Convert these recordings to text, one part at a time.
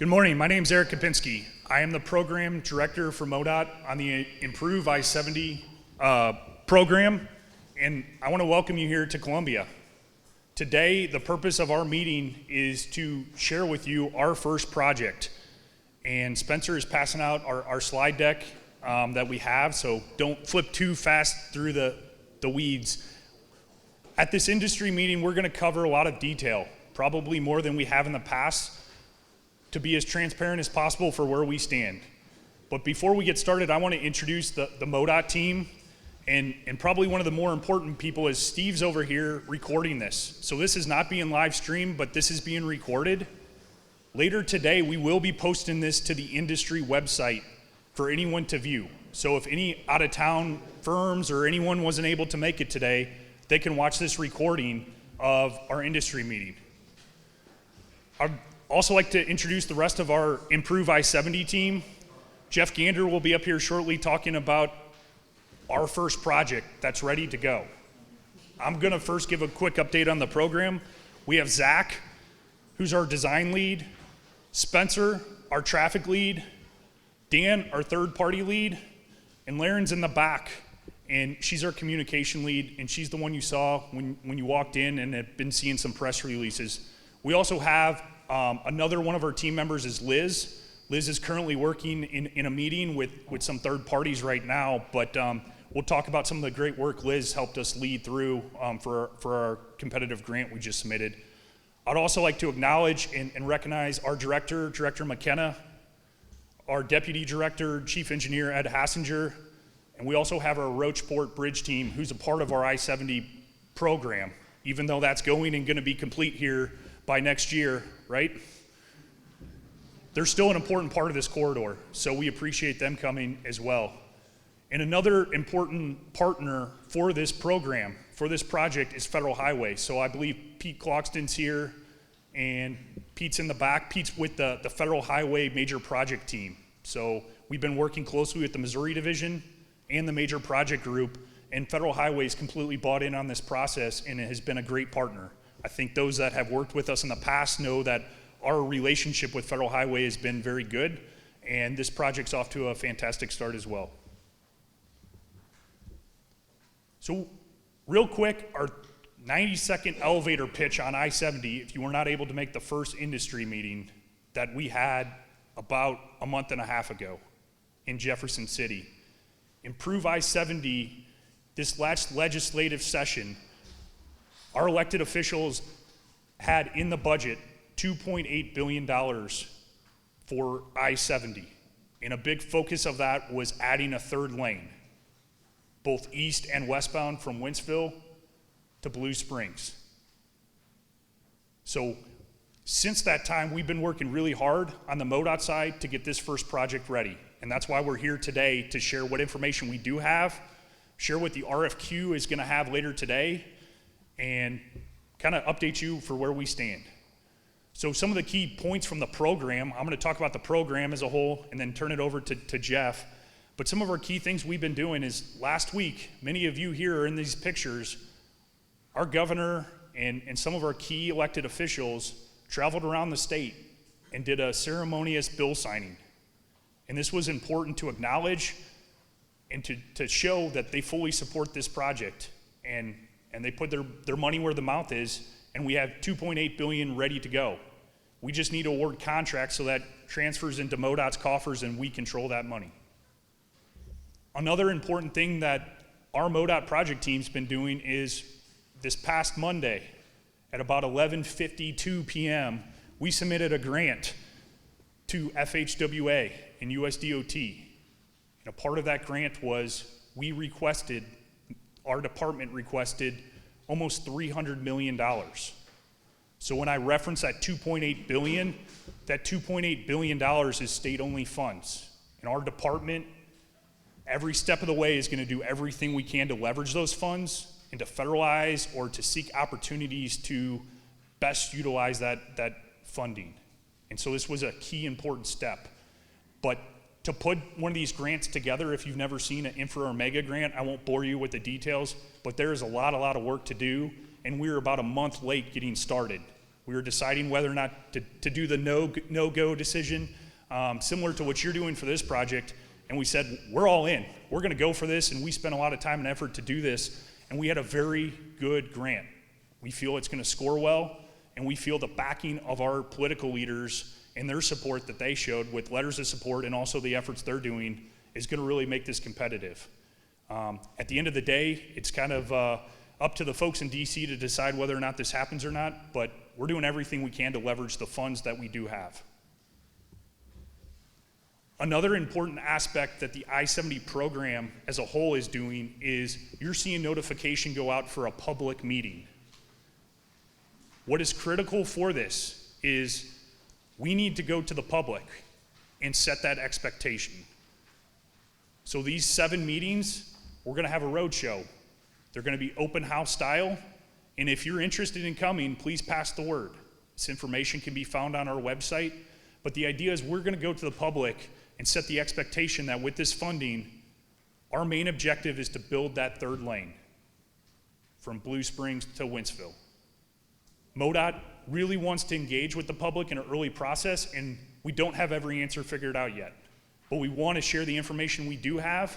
Good morning, my name is Eric Kapinski. I am the program director for MoDOT on the Improve I70 program, and I want to welcome you here to Columbia. Today, the purpose of our meeting is to share with you our first project. And Spencer is passing out our slide deck that we have, so don't flip too fast through the weeds. At this industry meeting, we're going to cover a lot of detail, probably more than we have in the past, to be as transparent as possible for where we stand. But before we get started, I want to introduce the MoDOT team, and probably one of the more important people is Steve's over here recording this. So this is not being live streamed, but this is being recorded. Later today, we will be posting this to the industry website for anyone to view. So if any out-of-town firms or anyone wasn't able to make it today, they can watch this recording of our industry meeting. I'd also like to introduce the rest of our Improve I70 team. Jeff Gander will be up here shortly talking about our first project that's ready to go. I'm going to first give a quick update on the program. We have Zach, who's our design lead, Spencer, our traffic lead, Dan, our third-party lead, and Laren's in the back, and she's our communication lead, and she's the one you saw when you walked in and have been seeing some press releases. We also have another one of our team members is Liz. Liz is currently working in a meeting with some third parties right now, but we'll talk about some of the great work Liz helped us lead through for our competitive grant we just submitted. I'd also like to acknowledge and recognize our Director McKenna, our Deputy Director, Chief Engineer Ed Hassinger, and we also have our Roachport Bridge team, who's a part of our I-70 program, even though that's going and gonna be complete here by next year, right? They're still an important part of this corridor, so we appreciate them coming as well. And another important partner for this program, for this project, is Federal Highway. So I believe Pete Cloxton's here, and Pete's in the back. Pete's with the Federal Highway Major Project Team. So we've been working closely with the Missouri Division and the Major Project Group, and Federal Highway's completely bought in on this process, and it has been a great partner. I think those that have worked with us in the past know that our relationship with Federal Highway has been very good, and this project's off to a fantastic start as well. So real quick, our 90-second elevator pitch on I-70, if you were not able to make the first industry meeting that we had about a month and a half ago in Jefferson City. Improve I-70, this last legislative session, our elected officials had in the budget $2.8 billion for I-70. And a big focus of that was adding a third lane, both east and westbound from Wentzville to Blue Springs. So since that time, we've been working really hard on the MoDOT side to get this first project ready. And that's why we're here today, to share what information we do have, share what the RFQ is gonna have later today, and kind of update you for where we stand. So some of the key points from the program, I'm gonna talk about the program as a whole and then turn it over to Jeff. But some of our key things we've been doing is, last week, many of you here are in these pictures, our governor and some of our key elected officials traveled around the state and did a ceremonious bill signing. And this was important to acknowledge and to show that they fully support this project. And they put their money where the mouth is, and we have $2.8 billion ready to go. We just need to award contracts so that transfers into MoDOT's coffers and we control that money. Another important thing that our MoDOT project team's been doing is this past Monday at about 11:52 p.m., we submitted a grant to FHWA and USDOT. And a part of that grant was our department requested almost $300 million. So when I reference that $2.8 billion, that $2.8 billion is state-only funds. And our department, every step of the way, is gonna do everything we can to leverage those funds and to federalize or to seek opportunities to best utilize that funding. And so this was a key important step. But to put one of these grants together, if you've never seen an infra or mega grant, I won't bore you with the details, but there is a lot of work to do, and we're about a month late getting started. We were deciding whether or not to do the no-go decision, similar to what you're doing for this project. And we said, we're all in. We're going to go for this, and we spent a lot of time and effort to do this. And we had a very good grant. We feel it's going to score well, and we feel the backing of our political leaders and their support that they showed with letters of support and also the efforts they're doing is going to really make this competitive. At the end of the day, it's kind of up to the folks in DC to decide whether or not this happens or not, but we're doing everything we can to leverage the funds that we do have. Another important aspect that the I70 program as a whole is doing is you're seeing notification go out for a public meeting. What is critical for this is we need to go to the public and set that expectation. So these 7 meetings, we're gonna have a roadshow. They're gonna be open house style, and if you're interested in coming, please pass the word. This information can be found on our website, but the idea is we're gonna go to the public and set the expectation that with this funding, our main objective is to build that 3rd lane from Blue Springs to Wentzville. MoDOT really wants to engage with the public in an early process, and we don't have every answer figured out yet. But we want to share the information we do have,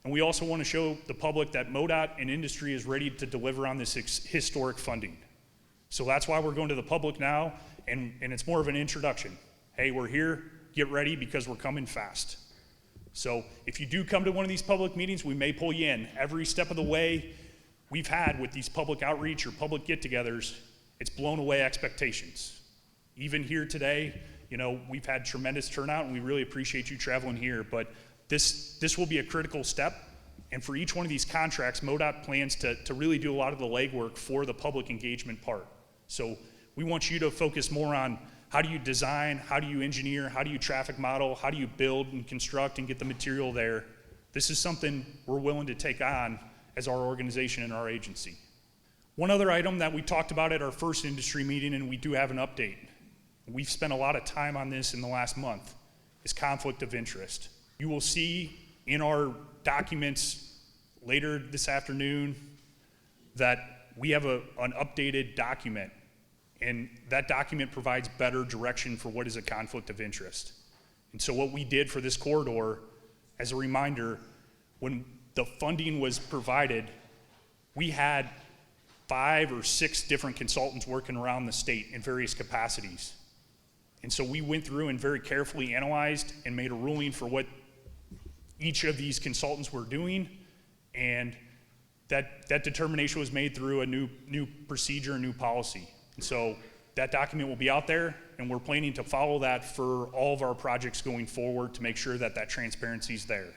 and we also want to show the public that MoDOT and industry is ready to deliver on this historic funding. So that's why we're going to the public now, and it's more of an introduction. Hey, we're here, get ready because we're coming fast. So if you do come to one of these public meetings, we may pull you in. Every step of the way we've had with these public outreach or public get-togethers, it's blown away expectations. Even here today, you know, we've had tremendous turnout and we really appreciate you traveling here, but this will be a critical step. And for each one of these contracts, MoDOT plans to really do a lot of the legwork for the public engagement part. So we want you to focus more on how do you design, how do you engineer, how do you traffic model, how do you build and construct and get the material there. This is something we're willing to take on as our organization and our agency. One other item that we talked about at our first industry meeting, and we do have an update, we've spent a lot of time on this in the last month, is conflict of interest. You will see in our documents later this afternoon that we have an updated document, and that document provides better direction for what is a conflict of interest. And so what we did for this corridor, as a reminder, when the funding was provided, we had 5 or 6 different consultants working around the state in various capacities. And so we went through and very carefully analyzed and made a ruling for what each of these consultants were doing, and that determination was made through a new procedure, a new policy. And so that document will be out there, and we're planning to follow that for all of our projects going forward to make sure that that transparency is there.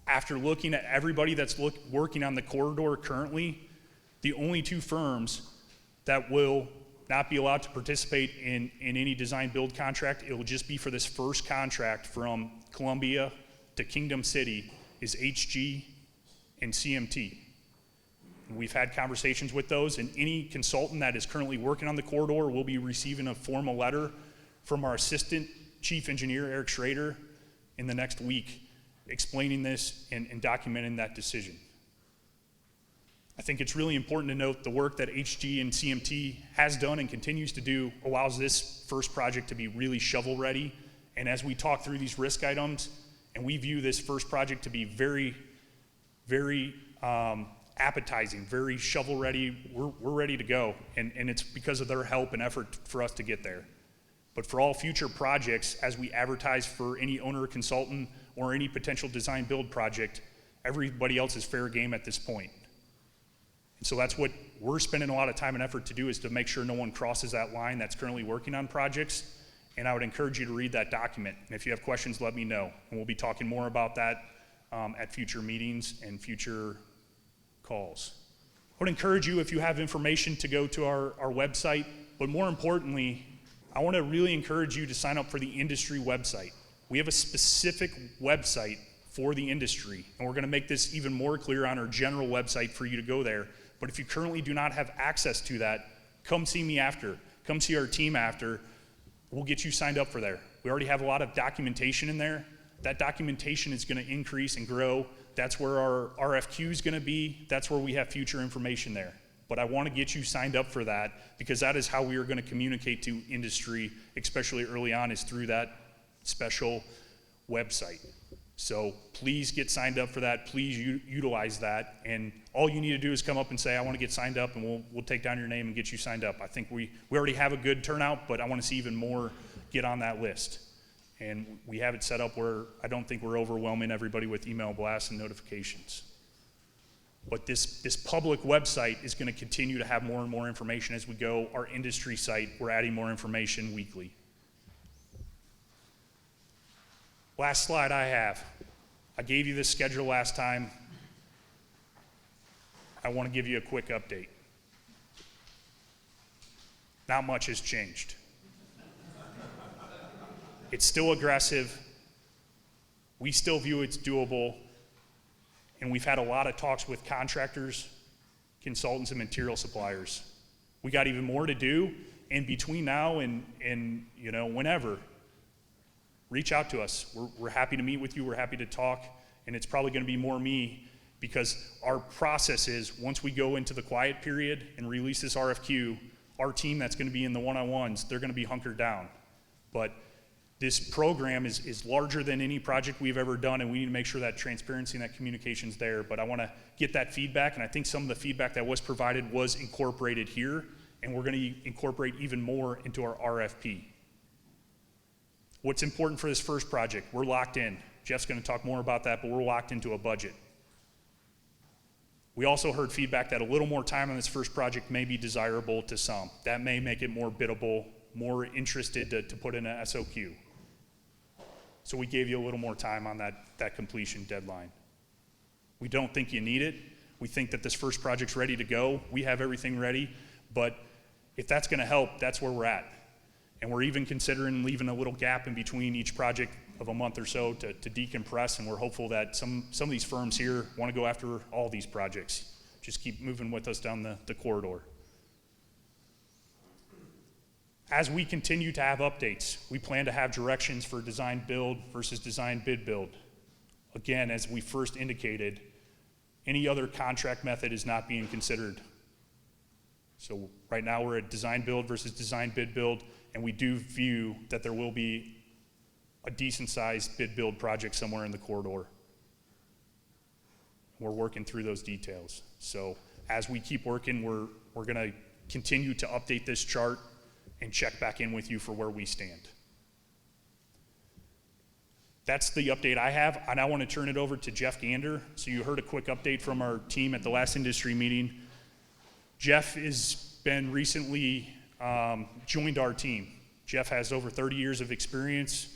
After looking at everybody that's working on the corridor currently, the only 2 firms that will not be allowed to participate in any design build contract, it will just be for this first contract from Columbia to Kingdom City, is HG and CMT. We've had conversations with those, and any consultant that is currently working on the corridor will be receiving a formal letter from our Assistant Chief Engineer, Eric Schrader, in the next week, explaining this and documenting that decision. I think it's really important to note the work that HG and CMT has done and continues to do allows this first project to be really shovel ready. And as we talk through these risk items, and we view this first project to be very, very appetizing, very shovel ready, we're ready to go. And it's because of their help and effort for us to get there. But for all future projects, as we advertise for any owner consultant or any potential design build project, everybody else is fair game at this point. So that's what we're spending a lot of time and effort to do, is to make sure no one crosses that line that's currently working on projects. And I would encourage you to read that document. And if you have questions, let me know. And we'll be talking more about that at future meetings and future calls. I would encourage you, if you have information, to go to our website. But more importantly, I want to really encourage you to sign up for the industry website. We have a specific website for the industry, and we're going to make this even more clear on our general website for you to go there. But if you currently do not have access to that, come see me after. Come see our team after. We'll get you signed up for there. We already have a lot of documentation in there. That documentation is going to increase and grow. That's where our RFQ is going to be. That's where we have future information there. but I want to get you signed up for that because that is how we are going to communicate to industry, especially early on, is through that special website. So please get signed up for that. Please utilize that. And all you need to do is come up and say, I want to get signed up, and we'll take down your name and get you signed up. I think we already have a good turnout, but I want to see even more get on that list. And we have it set up where I don't think we're overwhelming everybody with email blasts and notifications. But this public website is going to continue to have more and more information as we go. Our industry site, we're adding more information weekly. Last slide I have. I gave you this schedule last time. I want to give you a quick update. Not much has changed. It's still aggressive. We still view it's doable. And we've had a lot of talks with contractors, consultants, and material suppliers. We got even more to do, and between now and whenever, reach out to us. We're happy to meet with you. We're happy to talk, and it's probably going to be more me because our process is once we go into the quiet period and release this RFQ, our team that's going to be in the one-on-ones, they're going to be hunkered down. But this program is larger than any project we've ever done, and we need to make sure that transparency and that communication's there. But I want to get that feedback, and I think some of the feedback that was provided was incorporated here, and we're going to incorporate even more into our RFP. What's important for this first project? We're locked in. Jeff's going to talk more about that, but we're locked into a budget. We also heard feedback that a little more time on this first project may be desirable to some. That may make it more biddable, more interested to put in an SOQ. So we gave you a little more time on that completion deadline. We don't think you need it. We think that this first project's ready to go. We have everything ready, but if that's going to help, that's where we're at. And we're even considering leaving a little gap in between each project of a month or so to decompress, and we're hopeful that some of these firms here want to go after all these projects. Just keep moving with us down the corridor. As we continue to have updates, we plan to have directions for design build versus design bid build. Again, as we first indicated, any other contract method is not being considered. So right now we're at design build versus design bid build, and we do view that there will be a decent sized bid build project somewhere in the corridor. We're working through those details. So as we keep working, we're gonna continue to update this chart and check back in with you for where we stand. That's the update I have, and I want to turn it over to Jeff Gander. So you heard a quick update from our team at the last industry meeting. Jeff has been recently joined our team. Jeff has over 30 years of experience.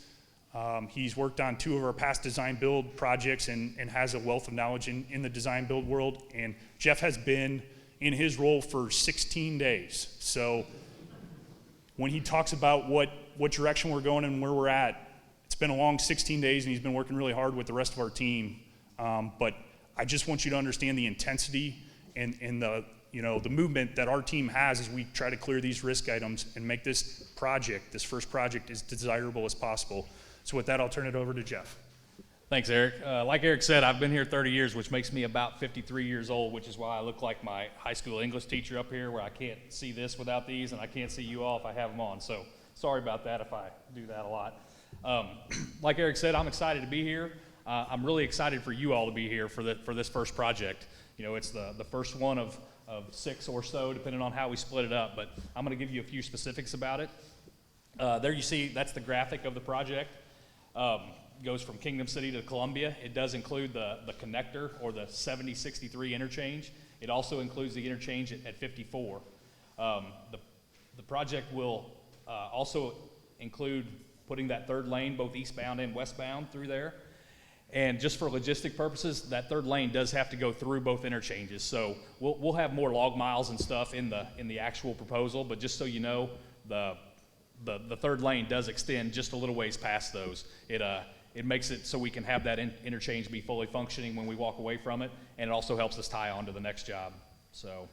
He's worked on 2 of our past design build projects and has a wealth of knowledge in the design build world. And Jeff has been in his role for 16 days. So when he talks about what direction we're going and where we're at, it's been a long 16 days, and he's been working really hard with the rest of our team. But I just want you to understand the intensity and the movement that our team has as we try to clear these risk items and make this first project, as desirable as possible. So with that, I'll turn it over to Jeff. Thanks, Eric. Like Eric said, I've been here 30 years, which makes me about 53 years old, which is why I look like my high school English teacher up here, where I can't see this without these, and I can't see you all if I have them on. So sorry about that if I do that a lot. Like Eric said, I'm excited to be here. I'm really excited for you all to be here for this first project. It's the first one of 6 or so, depending on how we split it up, but I'm going to give you a few specifics about it. There you see, that's the graphic of the project. Goes from Kingdom City to Columbia. It does include the connector, or the 7063 interchange. It also includes the interchange at 54. The project will also include putting that third lane, both eastbound and westbound, through there. And just for logistic purposes, that third lane does have to go through both interchanges. So we'll have more log miles and stuff in the actual proposal, but just so you know, the third lane does extend just a little ways past those. It makes it so we can have that interchange be fully functioning when we walk away from it, and it also helps us tie on to the next job. So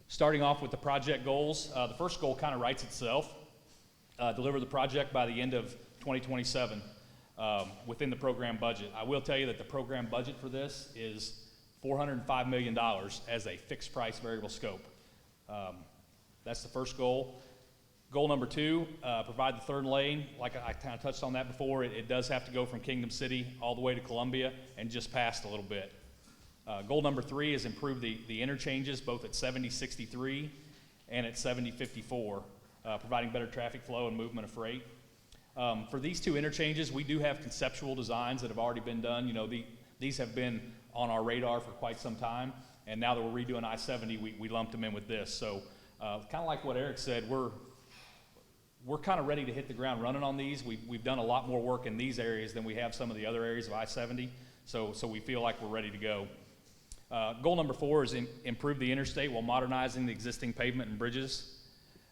starting off with the project goals, the first goal kind of writes itself. Deliver the project by the end of 2027 within the program budget. I will tell you that the program budget for this is $405 million as a fixed price variable scope. That's the first goal. Goal number 2, provide the third lane. Like I kind of touched on that before, it does have to go from Kingdom City all the way to Columbia and just past a little bit. Goal number 3 is improve the interchanges both at 7063 and at 7054, providing better traffic flow and movement of freight. For these 2 interchanges, we do have conceptual designs that have already been done. You know, these have been on our radar for quite some time, and now that we're redoing I70, we lumped them in with this. So kind of like what Eric said, we're kind of ready to hit the ground running on these. We've done a lot more work in these areas than we have some of the other areas of I70, so we feel like we're ready to go. Goal number 4 is improve the interstate while modernizing the existing pavement and bridges.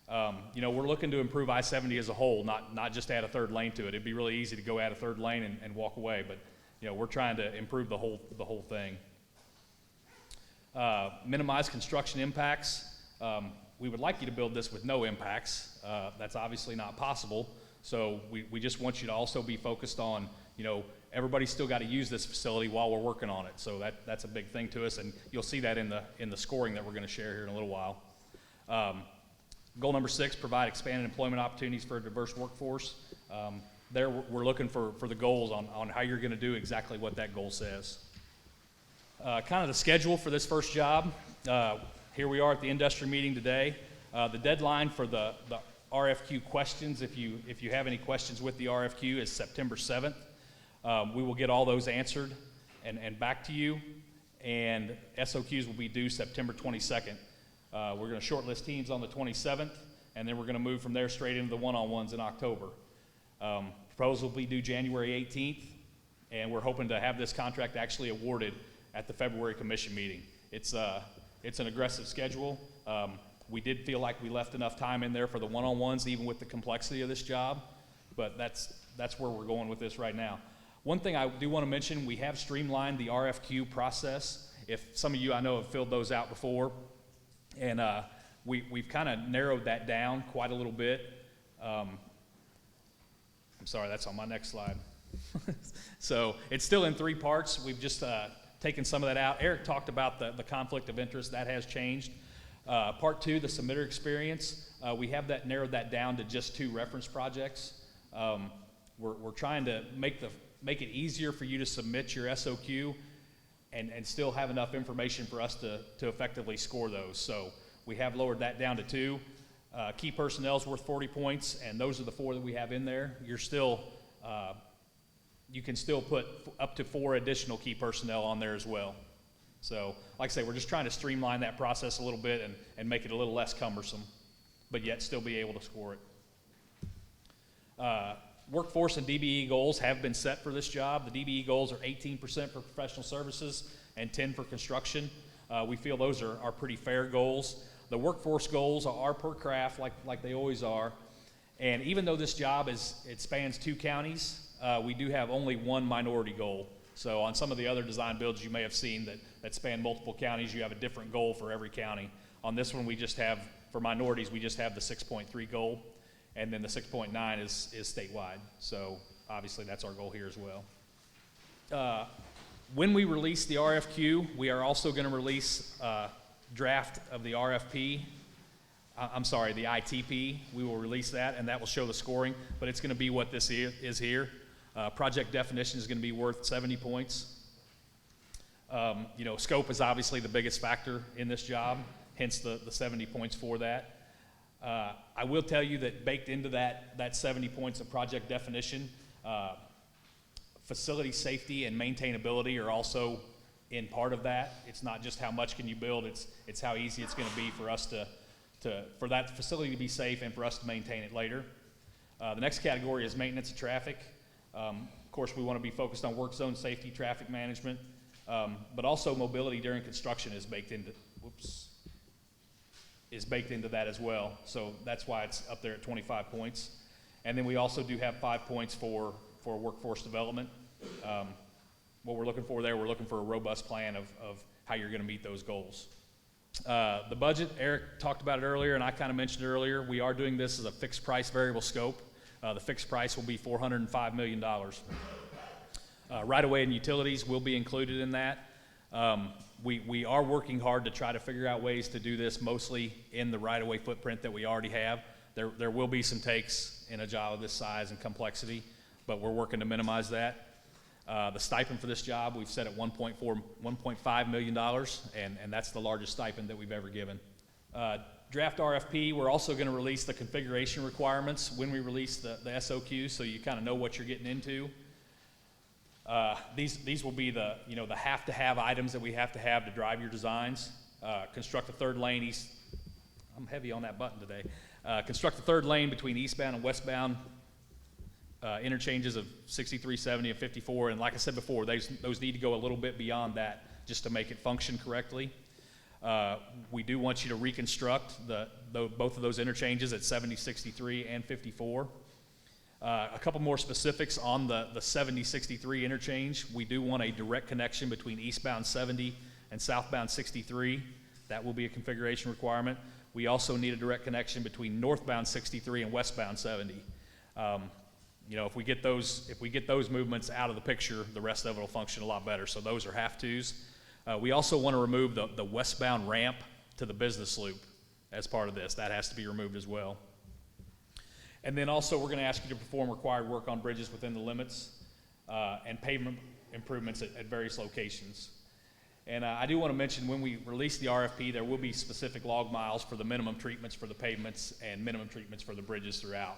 You know, we're looking to improve I70 as a whole, not just add a third lane to it. It'd be really easy to go add a third lane and walk away, but you know, we're trying to improve the whole thing. Minimize construction impacts. We would like you to build this with no impacts. That's obviously not possible. So we just want you to also be focused on, you know, everybody's still got to use this facility while we're working on it. So that's a big thing to us, and you'll see that in the scoring that we're going to share here in a little while. Goal number 6, provide expanded employment opportunities for a diverse workforce. There we're looking for the goals on how you're going to do exactly what that goal says. Kind of the schedule for this first job. Here we are at the industry meeting today. The deadline for the RFQ questions, if you have any questions with the RFQ, is September 7th. We will get all those answered and back to you, and SOQs will be due September 22nd. We're going to shortlist teams on the 27th, and then we're going to move from there straight into the one-on-ones in October. Proposal will be due January 18th, and we're hoping to have this contract actually awarded at the February commission meeting. It's an aggressive schedule. We did feel like we left enough time in there for the one-on-ones, even with the complexity of this job, but that's where we're going with this right now. One thing I do want to mention, we have streamlined the RFQ process. If some of you I know have filled those out before, and we've kind of narrowed that down quite a little bit. I'm sorry, that's on my next slide. So it's still in 3 parts. We've just taken some of that out. Eric talked about the conflict of interest. That has changed. Part 2, the submitter experience, we have that narrowed that down to just 2 reference projects. We're trying to make it easier for you to submit your SOQ and still have enough information for us to effectively score those. So we have lowered that down to 2. Key personnel is worth 40 points, and those are the 4 that we have in there. You're still, you can still put up to 4 additional key personnel on there as well. So, like I say, we're just trying to streamline that process a little bit and make it a little less cumbersome, but yet still be able to score it. Workforce and DBE goals have been set for this job. The DBE goals are 18% for professional services and 10% for construction. We feel those are pretty fair goals. The workforce goals are per craft, like they always are. And even though this job it spans 2 counties, we do have only 1 minority goal. So on some of the other design builds you may have seen that span multiple counties, you have a different goal for every county. On this one, we just have, for minorities, we just have the 6.3 goal, and then the 6.9 is statewide. So obviously that's our goal here as well. When we release the RFQ, we are also going to release a draft of the RFP. I'm sorry, the ITP. We will release that, and that will show the scoring, but it's going to be what this is here. Project definition is going to be worth 70 points. You know, scope is obviously the biggest factor in this job, hence the 70 points for that. I will tell you that baked into that 70 points of project definition, facility safety and maintainability are also in part of that. It's not just how much can you build, it's how easy it's going to be for us for that facility to be safe and for us to maintain it later. The next category is maintenance of traffic. Of course, we want to be focused on work zone safety, traffic management, but also mobility during construction is baked into that as well. So that's why it's up there at 25 points. And then we also do have 5 points for workforce development. What we're looking for there, we're looking for a robust plan of how you're going to meet those goals. The budget, Eric talked about it earlier, and I kind of mentioned it earlier. We are doing this as a fixed price variable scope. The fixed price will be $405 million. Right-of-way and utilities will be included in that. We are working hard to try to figure out ways to do this mostly in the right-of-way footprint that we already have. There will be some takes in a job of this size and complexity, but we're working to minimize that. The stipend for this job, we've set at $1.5 million, and that's the largest stipend that we've ever given. Draft RFP, we're also going to release the configuration requirements when we release the SOQ, so you kind of know what you're getting into. These will be the have-to-have items that we have to drive your designs. Construct a third lane east. I'm heavy on that button today. Construct a third lane between eastbound and westbound interchanges of 63, 70, and 54. And like I said before, those need to go a little bit beyond that just to make it function correctly. We do want you to reconstruct both of those interchanges at 70, 63, and 54. A couple more specifics on the 70, 63 interchange. We do want a direct connection between eastbound 70 and southbound 63. That will be a configuration requirement. We also need a direct connection between northbound 63 and westbound 70. If we get those movements out of the picture, the rest of it will function a lot better. So those are have-tos. We also want to remove the westbound ramp to the business loop as part of this. That has to be removed as well. And then also we're going to ask you to perform required work on bridges within the limits and pavement improvements at various locations. And I do want to mention when we release the RFP, there will be specific log miles for the minimum treatments for the pavements and minimum treatments for the bridges throughout.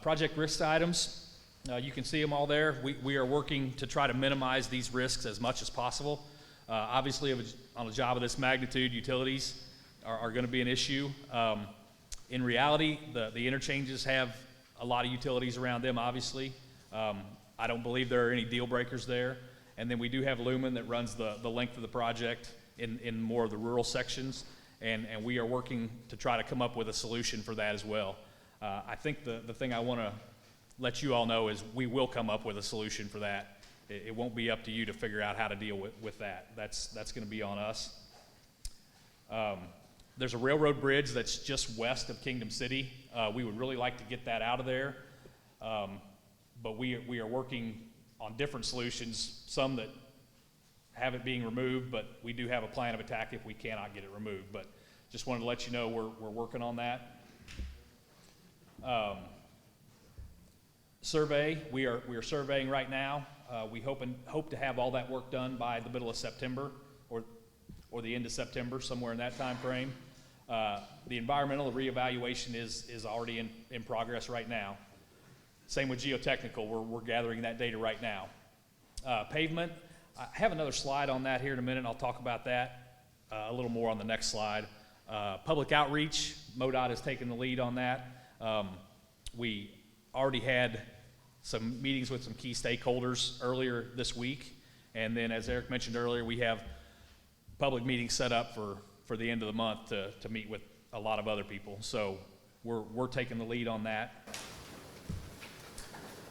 Project risk items, you can see them all there. We are working to try to minimize these risks as much as possible. Obviously, on a job of this magnitude, utilities are going to be an issue. In reality, the interchanges have a lot of utilities around them, obviously. I don't believe there are any deal breakers there. And then we do have Lumen that runs the length of the project in more of the rural sections. And we are working to try to come up with a solution for that as well. I think the thing I want to let you all know is we will come up with a solution for that. It won't be up to you to figure out how to deal with that. That's going to be on us. There's a railroad bridge that's just west of Kingdom City. We would really like to get that out of there, but we are working on different solutions, some that have it being removed, but we do have a plan of attack if we cannot get it removed. But just wanted to let you know we're working on that. Survey, we are surveying right now. We hope to have all that work done by the middle of September or the end of September, somewhere in that time frame. The environmental reevaluation is already in progress right now. Same with geotechnical, we're gathering that data right now. Pavement, I have another slide on that here in a minute. I'll talk about that a little more on the next slide. Public outreach, MoDOT has taken the lead on that. We already had some meetings with some key stakeholders earlier this week, and then as Eric mentioned earlier, we have public meetings set up for the end of the month to meet with a lot of other people. So we're taking the lead on that.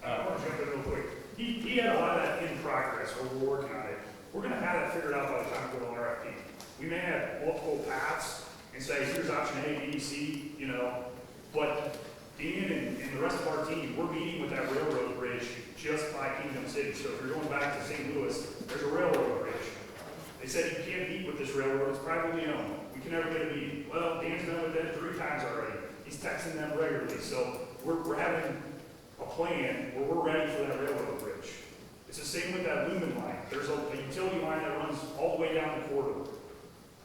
I want to jump in real quick. He had a lot of that in progress, or we're working on it. We're going to have that figured out by the time we go to RFP. We may have multiple paths and say, here's option A, B, C, but Ian and the rest of our team, we're meeting with that railroad bridge just by Kingdom City. So if you're going back to St. Louis, there's a railroad bridge. They said you can't meet with this railroad, it's privately owned. We can never get a meeting. Well, Dan's been with them 3 times already. He's texting them regularly. So we're having a plan where we're ready for that railroad bridge. It's the same with that Lumen line. There's a utility line that runs all the way down the corridor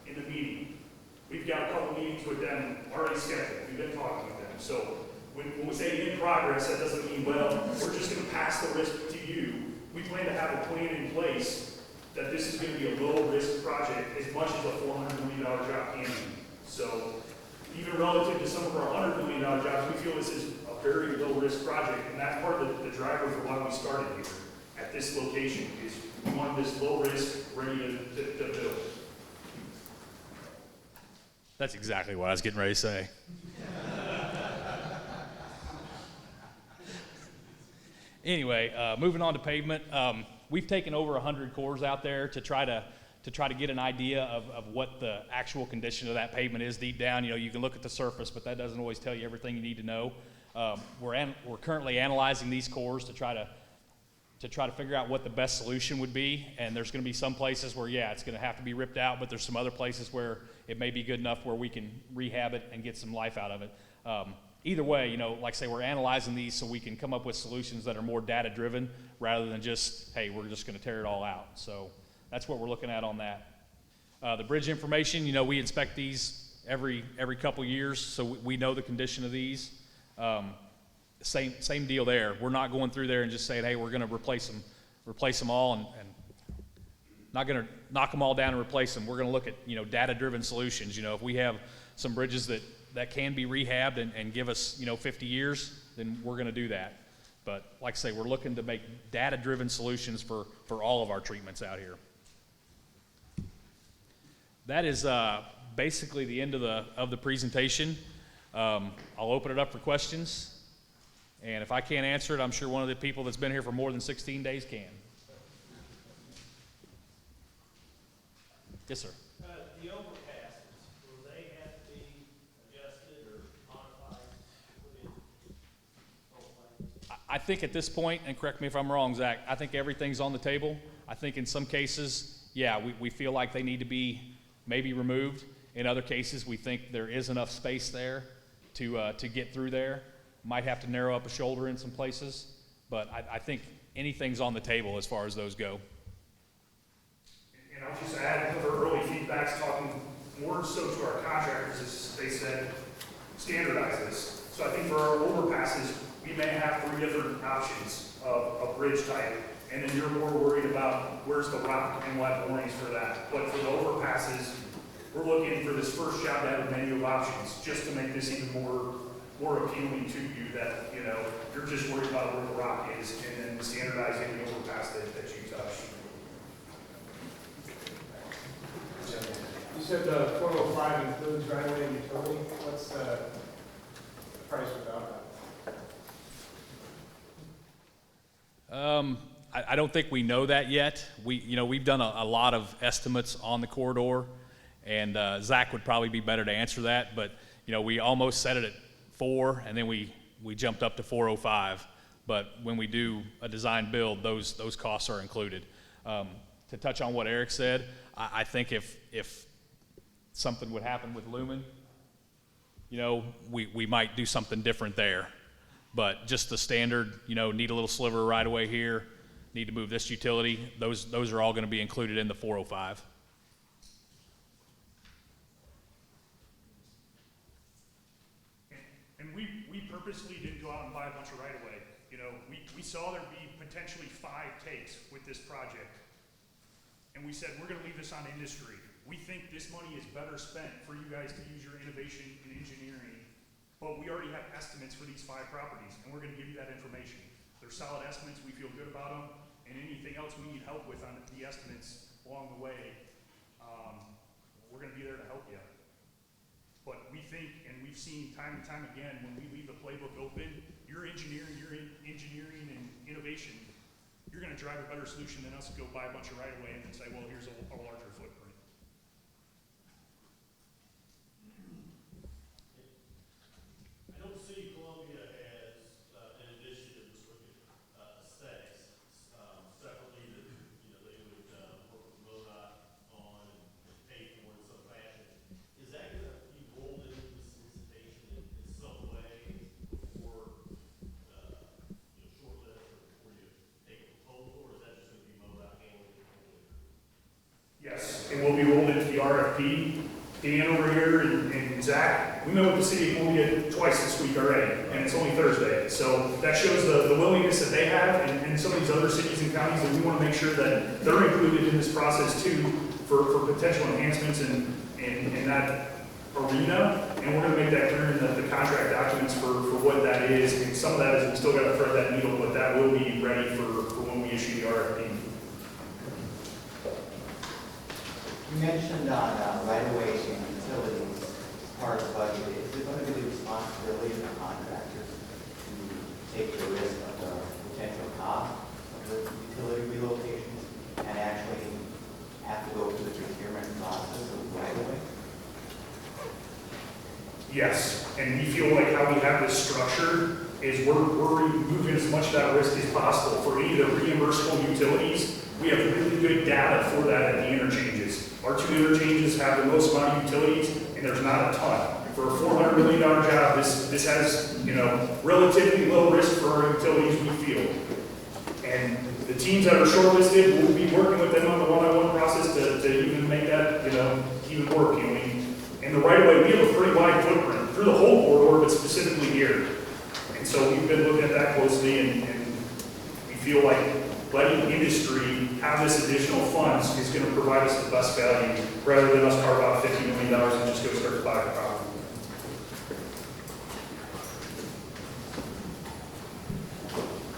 in the meeting. We've got a couple meetings with them already scheduled. We've been talking with them. So when we say in progress, that doesn't mean, well, we're just going to pass the risk to you. We plan to have a plan in place that this is going to be a low-risk project as much as a $400 million job can be. So even relative to some of our $100 million jobs, we feel this is a very low-risk project, and that's part of the driver for why we started here at this location, is we wanted this low-risk, ready to build. That's exactly what I was getting ready to say. Anyway, moving on to pavement. We've taken over 100 cores out there to try to get an idea of what the actual condition of that pavement is deep down. You can look at the surface, but that doesn't always tell you everything you need to know. We're currently analyzing these cores to try to to try to figure out what the best solution would be. And there's going to be some places where, yeah, it's going to have to be ripped out, but there's some other places where it may be good enough where we can rehab it and get some life out of it. Either way, like I say, we're analyzing these so we can come up with solutions that are more data-driven rather than just, hey, we're just going to tear it all out. So that's what we're looking at on that. The bridge information, we inspect these every couple years, so we know the condition of these. Same deal there. We're not going through there and just saying, hey, we're going to replace them all and not going to knock them all down and replace them. We're going to look at data-driven solutions. If we have some bridges that can be rehabbed and give us 50 years, then we're going to do that. But like I say, we're looking to make data-driven solutions for all of our treatments out here. That is basically the end of the presentation. I'll open it up for questions. And if I can't answer it, I'm sure one of the people that's been here for more than 16 days can. Yes, sir. The overpasses, will they have to be adjusted or modified? I think at this point, and correct me if I'm wrong, Zach, I think everything's on the table. I think in some cases, yeah, we feel like they need to be maybe removed. In other cases, we think there is enough space there to get through there. Might have to narrow up a shoulder in some places, but I think anything's on the table as far as those go. And I'll just add, their early feedback's talking more so to our contractors, as they said, standardize this. So I think for our overpasses, we may have 3 different options of bridge type, and then you're more worried about where's the rock and what warnings for that. But for the overpasses, we're looking for this first job to have a menu of options, just to make this even more appealing to you, that you're just worried about where the rock is, and then standardizing the overpass that you touch. You said the 405 includes right-of-way and utility. What's the price without that? I don't think we know that yet. We've done a lot of estimates on the corridor, and Zach would probably be better to answer that. But we almost set it at 4, and then we jumped up to 405. But when we do a design build, those costs are included. To touch on what Eric said, I think if something would happen with Lumen, we might do something different there. But just the standard, need a little sliver right away here, need to move this utility, those are all going to be included in the 405. And we purposely didn't go out and buy a bunch of right-of-way. We saw there'd be potentially 5 takes with this project. And we said, we're gonna leave this on industry. We think this money is better spent for you guys to use your innovation in engineering, but we already have estimates for these 5 properties, and we're gonna give you that information. They're solid estimates, we feel good about them, and anything else we need help with on the estimates along the way, we're gonna be there to help you. But we think, and we've seen time and time again, when we leave the playbook open, your engineering and innovation, you're going to drive a better solution than us to go buy a bunch of right-of-way and then say, well, here's a larger footprint. I don't see Columbia as an initiative to look at aesthetics separately that they would work with MoDOT on and pay for in some fashion. Is that going to be rolled into the solicitation in some way before shortlist or before you take a proposal, or is that just going to be MoDOT handling it? Yes, and we'll be rolled into the RFP. Dan over here and Zach, we met with the city of Columbia twice this week already, and it's only Thursday. So that shows the willingness that they have, and some of these other cities and counties, that we want to make sure that they're included in this process too, for potential enhancements in that arena. And we're going to make that clear in the contract documents for what that is. And some of that is we still got to thread that needle, but that will be ready for when we issue the RFP. You mentioned on right-of-way and utilities as part of the budget. Is it going to be the responsibility of the contractors to take the risk of the potential cost of the utility relocations and actually have to go through the procurement process of right-of-way? Yes, and we feel like how we have this structured, is we're removing as much of that risk as possible. For any of the reimbursable utilities, we have really good data for that at the interchanges. Our two interchanges have the most amount of utilities, and there's not a ton. For a $400 million job, this has, you know, relatively low risk for our utilities, we feel. And the teams that are shortlisted, we'll be working with them on the one-on-one process to even make that, you know, even work. You know, in the right of way, we have a pretty wide footprint through the whole corridor, but specifically here. And so we've been looking at that closely, and we feel like letting industry have this additional funds is going to provide us the best value, rather than us carve out $50 million and just go start to buy a property.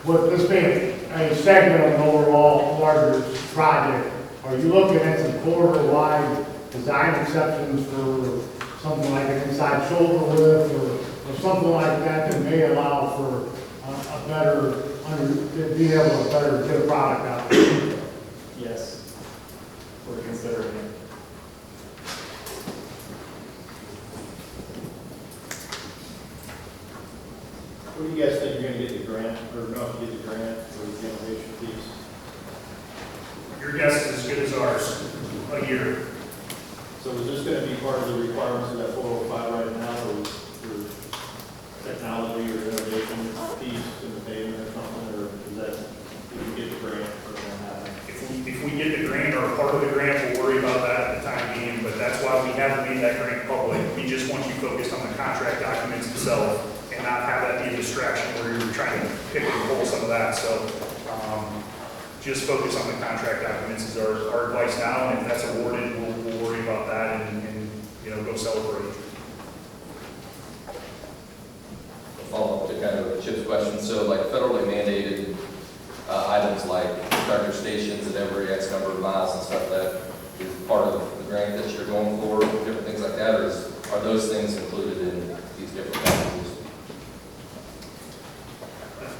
With this being a segment of an overall larger project, are you looking at some corridor-wide design exceptions for something like an inside shoulder lift or something like that that may allow for a better, to be able to better get a product out? Yes, we're considering it. What do you guys think you're gonna get the grant, or not get the grant for the innovation piece? Your guess is as good as ours, a year. So is this gonna be part of the requirements of that 405 right now, or for technology or innovation piece in the payment or something, or is that, if you get the grant, or gonna happen? If we get the grant or a part of the grant, we'll worry about that at the time being, but that's why we haven't made that grant public. We just want you focused on the contract documents itself and not have that be a distraction where you're trying to pick and pull some of that. So just focus on the contract documents is our advice now, and if that's awarded, we'll worry about that and you know, go celebrate. Follow up to kind of Chip's question. So like federally mandated items like charger stations at every X number of miles and stuff, that is part of the grant that you're going for, different things like that, or are those things included in these different packages?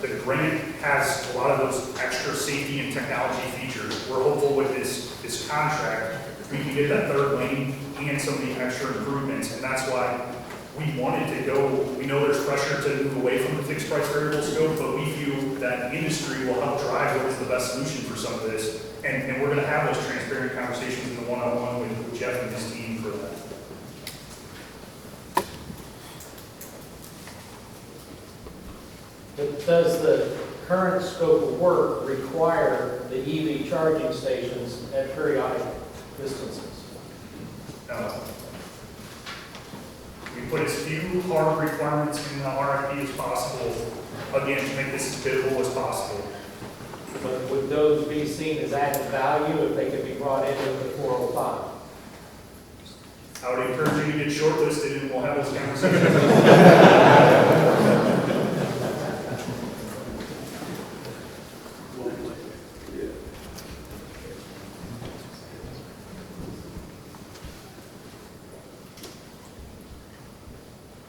The grant has a lot of those extra safety and technology features. We're hopeful with this contract, we can get that third lane and some of the extra improvements, and that's why we wanted to go. We know there's pressure to move away from the fixed price variable scope, but we feel that industry will help drive what is the best solution for some of this, and we're gonna have those transparent conversations in the one-on-one with Jeff and his team for that. But does the current scope of work require the EV charging stations at periodic distances? We put as few hard requirements in the RFP as possible, again, to make this as biddable as possible. But would those be seen as added value if they could be brought into the 405? I would encourage you to get shortlisted and we'll have those conversations.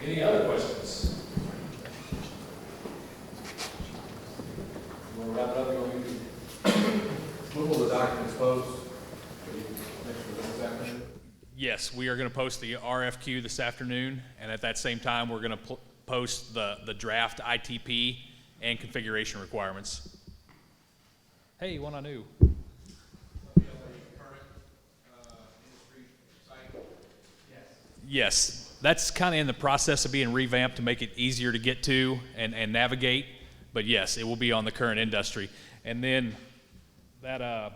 Any other questions? We'll wrap it up. When will the documents post? This afternoon? Yes, we are going to post the RFQ this afternoon, and at that same time, we're going to post the draft ITP and configuration requirements. Hey, one I knew. Yes, that's kind of in the process of being revamped to make it easier to get to and navigate. But yes, it will be on the current industry. And then that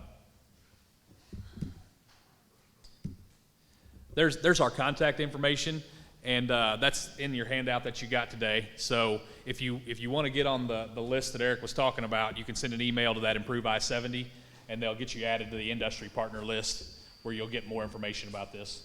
there's our contact information, and that's in your handout that you got today. So if you want to get on the list that Eric was talking about, you can send an email to that Improve I70, and they'll get you added to the industry partner list where you'll get more information about this.